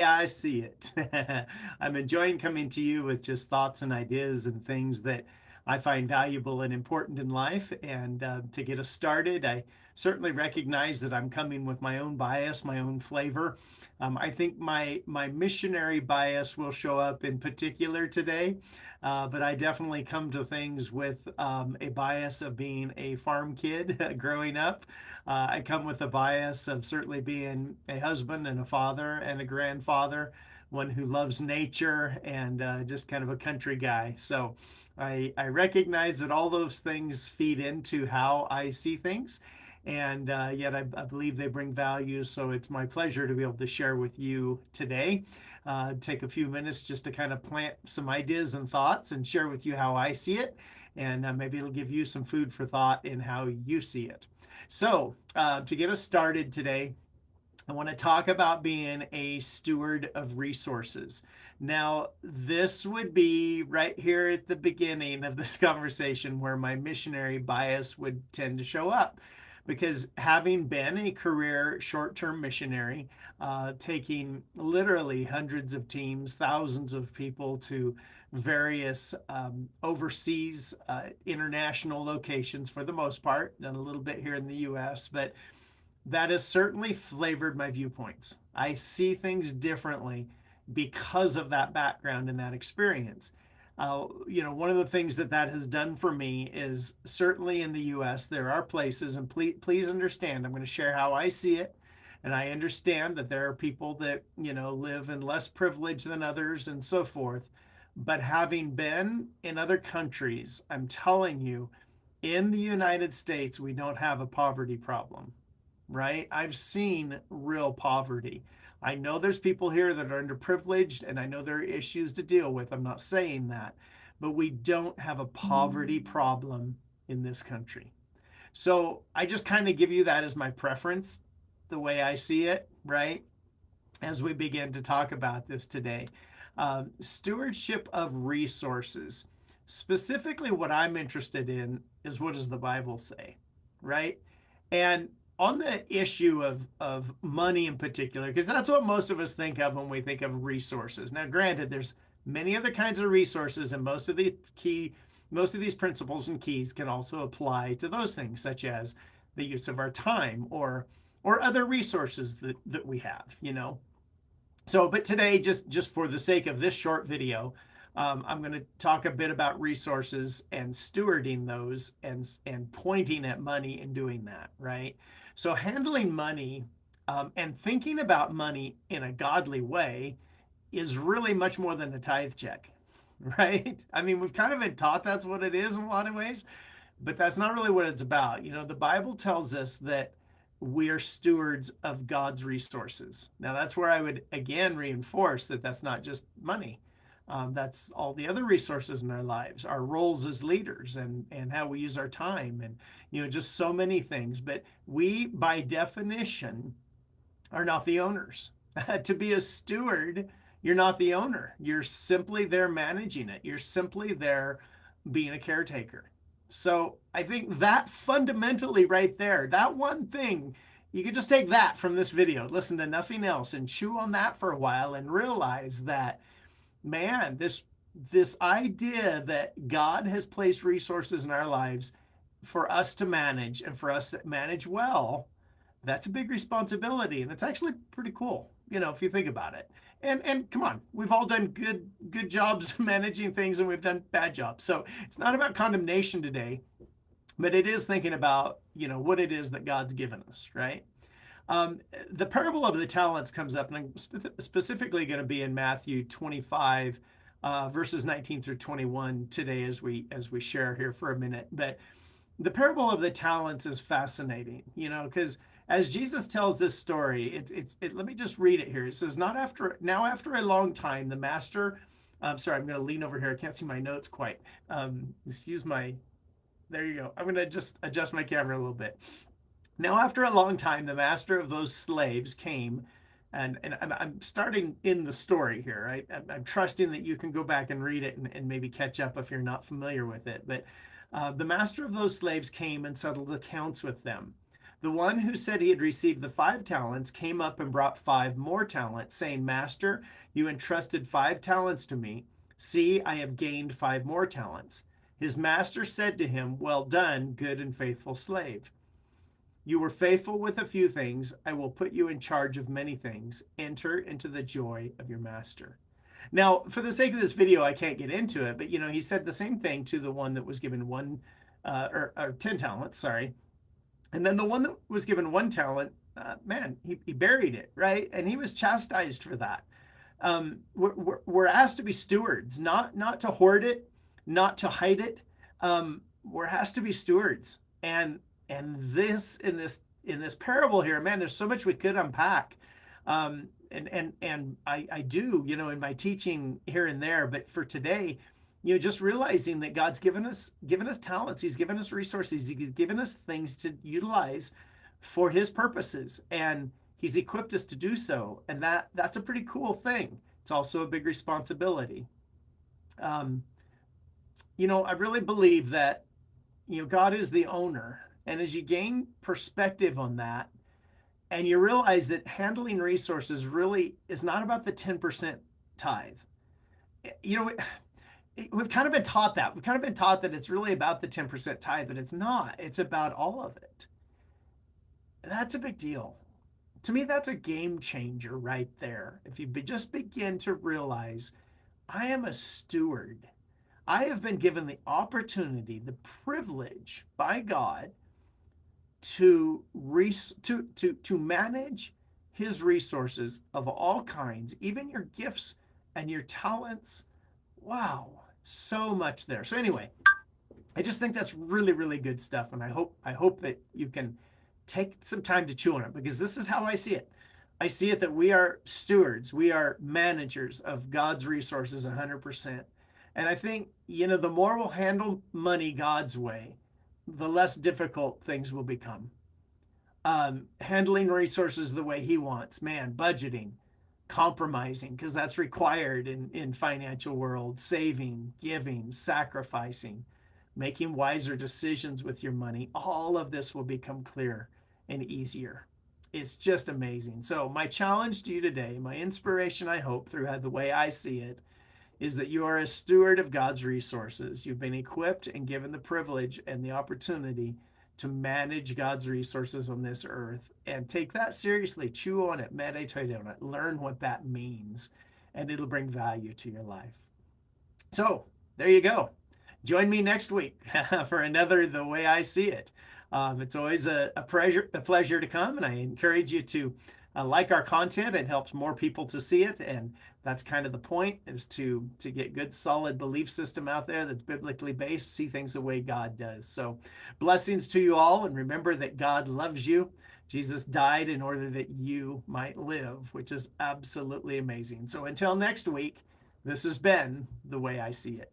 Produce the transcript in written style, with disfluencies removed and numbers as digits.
Yeah, I see it. I'm enjoying coming to you with just thoughts and ideas and things that I find valuable and important in life. And to get us started, I certainly recognize that I'm coming with my own bias, my own flavor. I think my missionary bias will show up in particular today, but I definitely come to things with a bias of being a farm kid growing up. I come with a bias of certainly being a husband and a father and a grandfather, one who loves nature and just kind of a country guy. So I recognize that all those things feed into how I see things. And yet I believe they bring value. So it's my pleasure to be able to share with you today. Take a few minutes just to kind of plant some ideas and thoughts and share with you how I see it. And maybe it'll give you some food for thought in how you see it. So, to get us started today, I want to talk about being a steward of resources. Now, this would be right here at the beginning of this conversation where my missionary bias would tend to show up. Because having been a career short term missionary, taking literally hundreds of teams, thousands of people to various overseas international locations for the most part, done a little bit here in the US, but that has certainly flavored my viewpoints. I see things differently because of that background and that experience. One of the things that has done for me is certainly in the US, there are places, and please understand, I'm going to share how I see it. And I understand that there are people that, live in less privilege than others and so forth. But having been in other countries, I'm telling you, in the United States, we don't have a poverty problem, right? I've seen real poverty. I know there's people here that are underprivileged, and I know there are issues to deal with. I'm not saying that, but we don't have a poverty problem in this country. So I just kind of give you that as my preference, the way I see it, right? As we begin to talk about this today. Stewardship of resources. Specifically, what I'm interested in is what does the Bible say, right? And on the issue of money in particular, because that's what most of us think of when we think of resources. Now, granted, there's many other kinds of resources, and most of these principles and keys can also apply to those things, such as the use of our time or other resources that we have. So, but today, just for the sake of this short video, I'm going to talk a bit about resources and stewarding those and pointing at money and doing that, right? So handling money and thinking about money in a godly way is really much more than a tithe check, right? I mean, we've kind of been taught that's what it is in a lot of ways, but that's not really what it's about. The Bible tells us that we are stewards of God's resources. Now, that's where I would again reinforce that that's not just money. That's all the other resources in our lives, our roles as leaders, and how we use our time, and just so many things. But we, by definition, are not the owners. To be a steward, you're not the owner. You're simply there managing it. You're simply there being a caretaker. So I think that fundamentally right there, that one thing, you could just take that from this video, listen to nothing else, and chew on that for a while and realize that, man, this idea that God has placed resources in our lives for us to manage and for us to manage well, that's a big responsibility, and it's actually pretty cool, if you think about it. And come on, we've all done good jobs managing things, and we've done bad jobs. So it's not about condemnation today, but it is thinking about what it is that God's given us, right? The parable of the talents comes up, and I'm specifically going to be in Matthew 25, verses 19 through 21 today as we share here for a minute. But the parable of the talents is fascinating, because as Jesus tells this story, let me just read it here. It says, now after a long time, the master, sorry, I'm going to lean over here. I can't see my notes quite. There you go. I'm going to just adjust my camera a little bit. Now, after a long time, the master of those slaves came, and I'm starting in the story here, right? I'm trusting that you can go back and read it and maybe catch up if you're not familiar with it. But the master of those slaves came and settled accounts with them. The one who said he had received the 5 talents came up and brought 5 more talents, saying, Master, you entrusted 5 talents to me. See, I have gained 5 more talents. His master said to him, Well done, good and faithful slave. You were faithful with a few things. I will put you in charge of many things. Enter into the joy of your master. Now, for the sake of this video, I can't get into it, but he said the same thing to the one that was given or 10 talents, sorry. And then the one that was given 1 talent, man, he buried it, right? And he was chastised for that. We're asked to be stewards, not to hoard it, not to hide it. We're asked to be stewards. And this in this parable here, man, there's so much we could unpack. And I do, in my teaching here and there, but for today, just realizing that God's given us talents, he's given us resources, he's given us things to utilize for his purposes, and he's equipped us to do so. And that's a pretty cool thing. It's also a big responsibility. I really believe that, God is the owner. And as you gain perspective on that, and you realize that handling resources really is not about the 10% tithe. We've kind of been taught that. We've kind of been taught that it's really about the 10% tithe, but it's not. It's about all of it. That's a big deal. To me, that's a game changer right there. If you just begin to realize, I am a steward. I have been given the opportunity, the privilege by God to manage his resources of all kinds, even your gifts and your talents. Wow, so much there. So anyway, I just think that's really, really good stuff. And I hope that you can take some time to chew on it, because this is how I see it. I see it that we are stewards. We are managers of God's resources 100%. And I think, the more we'll handle money God's way, the less difficult things will become. Handling resources the way he wants, man, budgeting, compromising, because that's required in financial world, saving, giving, sacrificing, making wiser decisions with your money. All of this will become clearer and easier. It's just amazing. So my challenge to you today, my inspiration, I hope, through the way I see it, is that you are a steward of God's resources. You've been equipped and given the privilege and the opportunity to manage God's resources on this earth, and take that seriously. Chew on it, meditate on it, learn what that means, and it'll bring value to your life. So there you go. Join me next week for another The Way I See It. It's always a pleasure to come, and I encourage you to like our content. It helps more people to see it, and that's kind of the point, is to get good, solid belief system out there that's biblically based, see things the way God does. So blessings to you all, and remember that God loves you. Jesus died in order that you might live, which is absolutely amazing. So until next week, this has been The Way I See It.